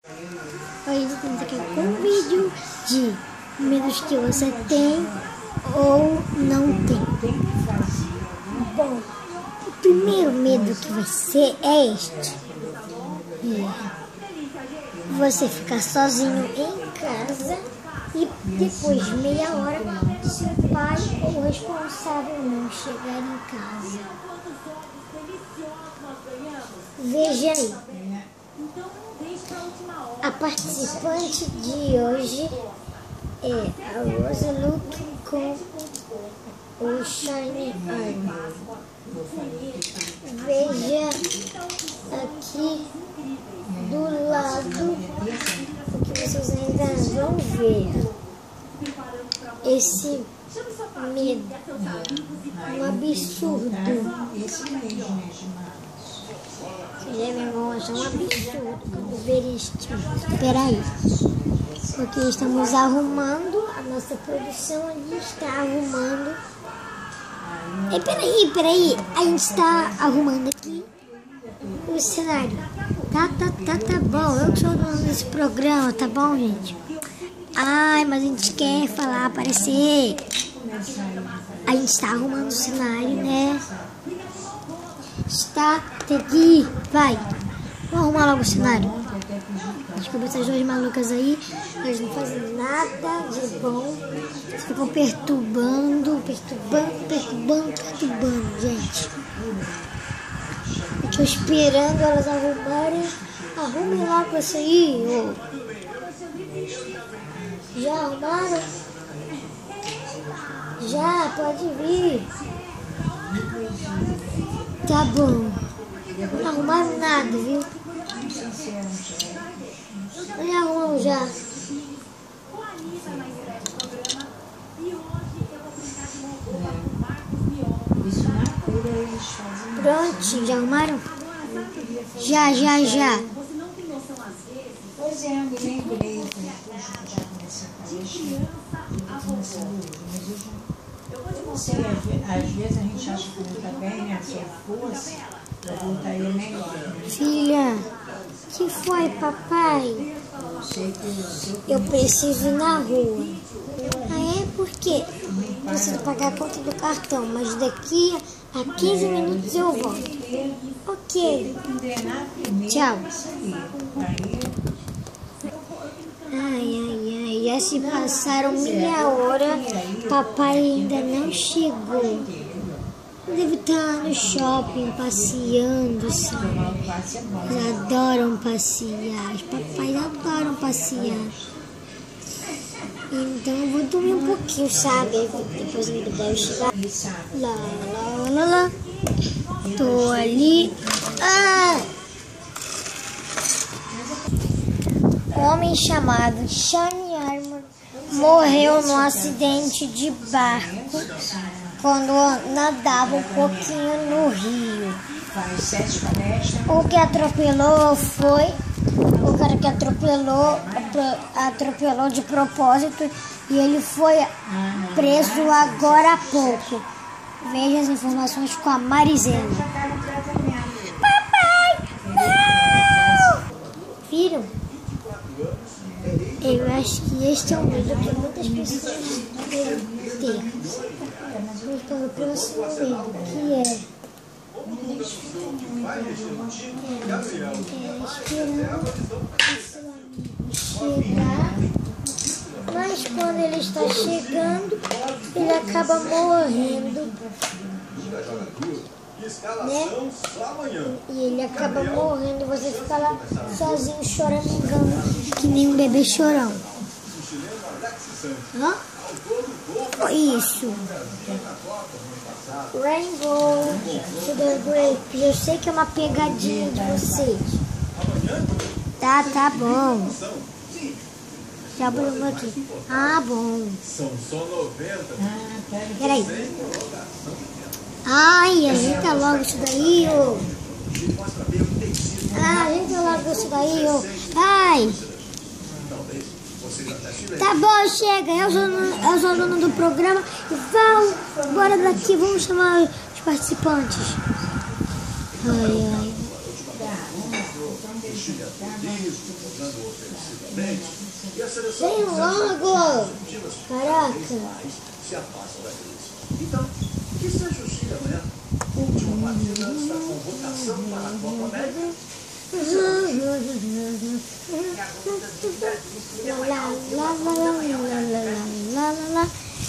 Hoje estamos aqui com um vídeo de medos que você tem ou não tem. Bom, o primeiro medo que vai ser é este. Você ficar sozinho em casa e depois de meia hora seu pai ou o responsável não chegar em casa. Veja aí. A participante de hoje é a Rosaluke com o Shiny Armor. Veja aqui do lado o que vocês ainda vão ver. Esse medo, um absurdo. Vocês vão achar um absurdo quando ver este. Espera aí, porque estamos arrumando, a nossa produção ali está arrumando. Peraí, a gente está arrumando aqui o cenário. Tá bom, eu que sou o dono desse programa, tá bom, gente? Ai, mas a gente quer falar, aparecer. A gente está arrumando o cenário, né? Está aqui, vai. Vamos arrumar logo o cenário. Desculpa essas duas malucas aí, elas não fazem nada de bom. Ficam perturbando, gente. Eu tô esperando elas arrumarem. Arrumem logo isso aí, ô. Já arrumaram? Já, pode vir. Tá bom. Não arrumaram nada, viu? Não arrumam já. Pronto, já arrumaram? Já. Pois é, eu me lembrei do curso que já começou a fazer eu não sei, às vezes a gente acha que não está bem, né? Se eu fosse, eu voltaria melhor. Filha, que foi, papai? Eu preciso ir na rua. Ah, é? Por quê? Preciso pagar a conta do cartão, mas daqui a 15 minutos eu volto. Ok. Tchau. Ai, já se passaram meia hora, papai ainda não chegou. Deve estar no shopping passeando, sabe? Eles adoram passear, os papais adoram passear. Então eu vou dormir um pouquinho, sabe? Depois ele deve chegar. Lá. Tô ali. Homem chamado Shiny Armor morreu num acidente de barco quando nadava um pouquinho no rio. O que atropelou foi o cara que atropelou de propósito e ele foi preso agora há pouco. Veja as informações com a Marizela. Papai, não! Viram? Eu acho que este é um medo que muitas pessoas devem ter. Então, o próximo medo, que é esperando o seu amigo chegar, mas quando ele está chegando, ele acaba morrendo, né? E ele acaba morrendo e você fica lá sozinho choramingando que nem um bebê chorão. Hã? Isso. Rainbow Sugar Grape. Eu sei que é uma pegadinha de vocês. Tá bom. Já abriu aqui. Ah, bom. São só 90. Peraí. Ai, ajeita logo isso daí, ô. Ajeita logo isso daí, ô. Ai. Tá bom, chega. Eu sou o dono do programa. Vamos, bora daqui. Vamos chamar os participantes. Ai. Chile atualiza, tornando ofensivamente, e a seleção Vem logo! Caraca! se afasta da crise. Então, que seja o Chile amanhã, última partida antes da convocação para a Copa América.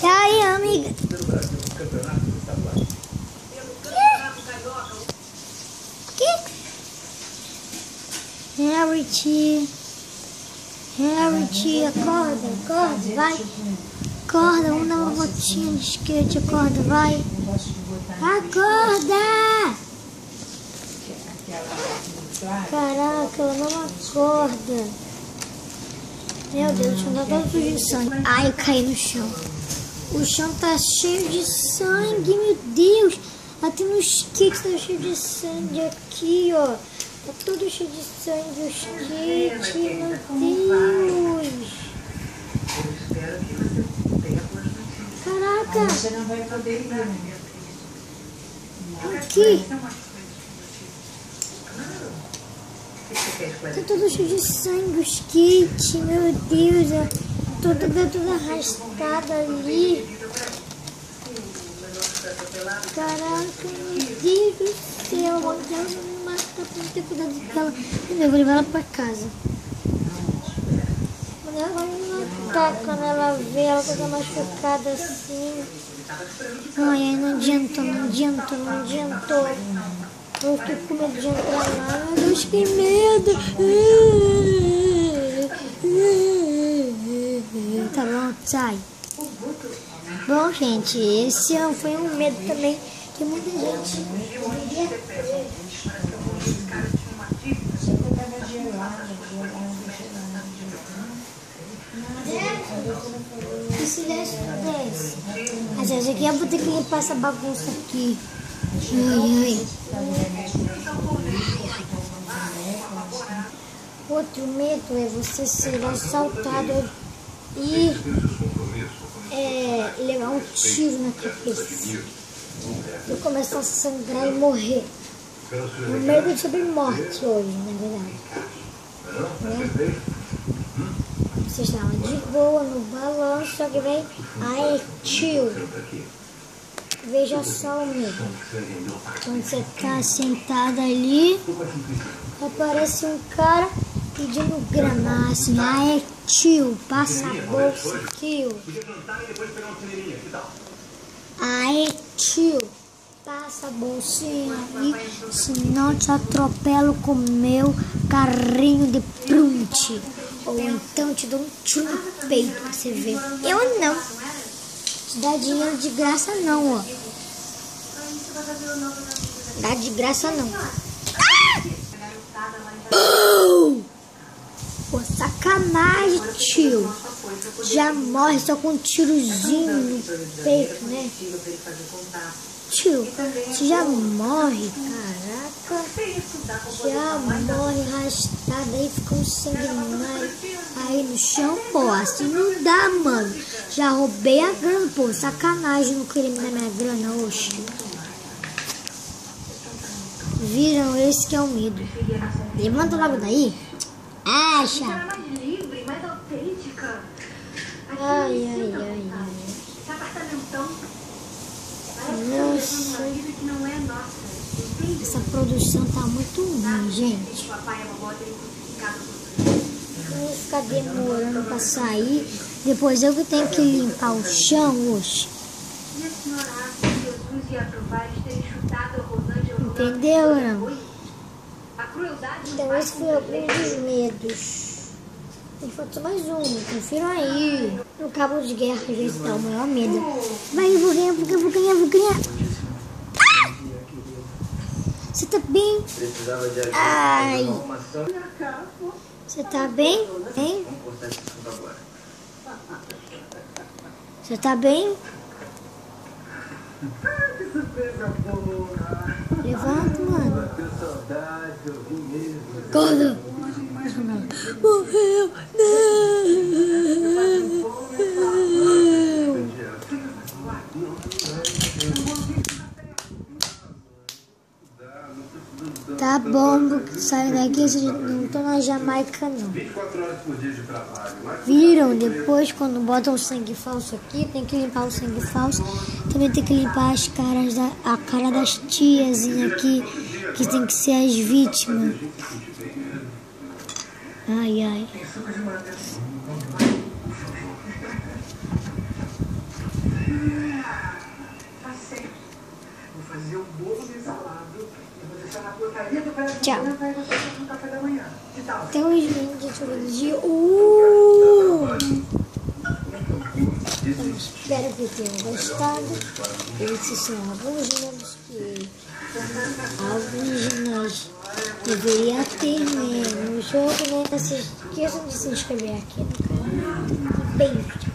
E aí, amiga? Pelo Brasil, no campeonato estadual. Harry, acorda, vai. Acorda, vamos dar uma voltinha de skate, acorda, vai. Acorda! Caraca, ela não acorda. Meu Deus, deixa eu dar todo de sangue. Ai, eu caí no chão. O chão tá cheio de sangue, meu Deus. Até no skate tá cheio de sangue aqui, ó. Tá todo cheio de sangue o skate, meu Deus. Caraca. Você não vai poder ir, né? Aqui. Tá todo cheio de sangue o skate, meu Deus. Eu tô toda arrastada ali. Caraca, meu Deus do céu. Vou me matar pra não ter cuidado dela. Eu vou levar ela pra casa. Ela vai me matar quando ela vê ela toda machucada assim. Ai, não adiantou. Eu fiquei com medo de entrar lá. Meu Deus, que medo! Tá bom, sai. Bom, gente, esse foi um medo também que muita gente... Que silêncio é esse? A gente aqui, eu vou ter que limpar essa bagunça aqui. Ai. Outro medo é você ser assaltado e levar um tiro na cabeça e começar a sangrar e morrer. O medo sobre morte hoje, na verdade. Né? Você estava de boa no balão, só que vem aí, tio. Veja só o medo. Quando você está sentado ali, aparece um cara pedindo grana, assim, aí, tio, passa a bolsa, tio. Aí, tio, passa a bolsinha aí, senão te atropelo com o meu carrinho de prunte. Ou então te dou um tiro no peito pra você ver. Eu não. Te dá dinheiro de graça não, ó. Dá de graça não. Ah! Pô, sacanagem, tio. Já morre só com um tirozinho no peito, né? Tio, você já morre, caraca. Já morre arrastado aí, fica um sanguinário aí no chão, pô. Assim não dá, mano. Já roubei a grana, pô. Sacanagem não querer me dar minha grana, oxe. Viram? Esse que é o medo. Levanta logo daí. Acha. Ai. Nossa. Essa produção tá muito ruim, gente. Vou ficar demorando pra sair. Depois eu que tenho que limpar o chão hoje. Entendeu, não? Então esse foi algum dos medos. E falta mais um, confiram aí. No cabo de guerra, às vezes dá o maior medo. Vai, eu vou ganhar. Ah! Você tá bem? Ai. Você tá bem? Hein? Você tá bem? Levanta, mano. Acorda. Morreu. Não. Tá bom, sai daqui, vocês não estão na Jamaica não. 24 horas por dia de trabalho. Viram? Depois, quando botam o sangue falso aqui, tem que limpar o sangue falso. Também tem que limpar a cara das tiazinhas aqui, que tem que ser as vítimas. Ai, ai. Vou fazer um bolo de salado e vou deixar na portaria do prédio. Tchau. Vai fazer um café da manhã. Que tal? Até os vídeos do dia. Espero que tenham gostado. Esses são alguns jogos que nós deveria ter, né? No jogo, né? Não se esqueçam de se inscrever aqui no canal. Beijo.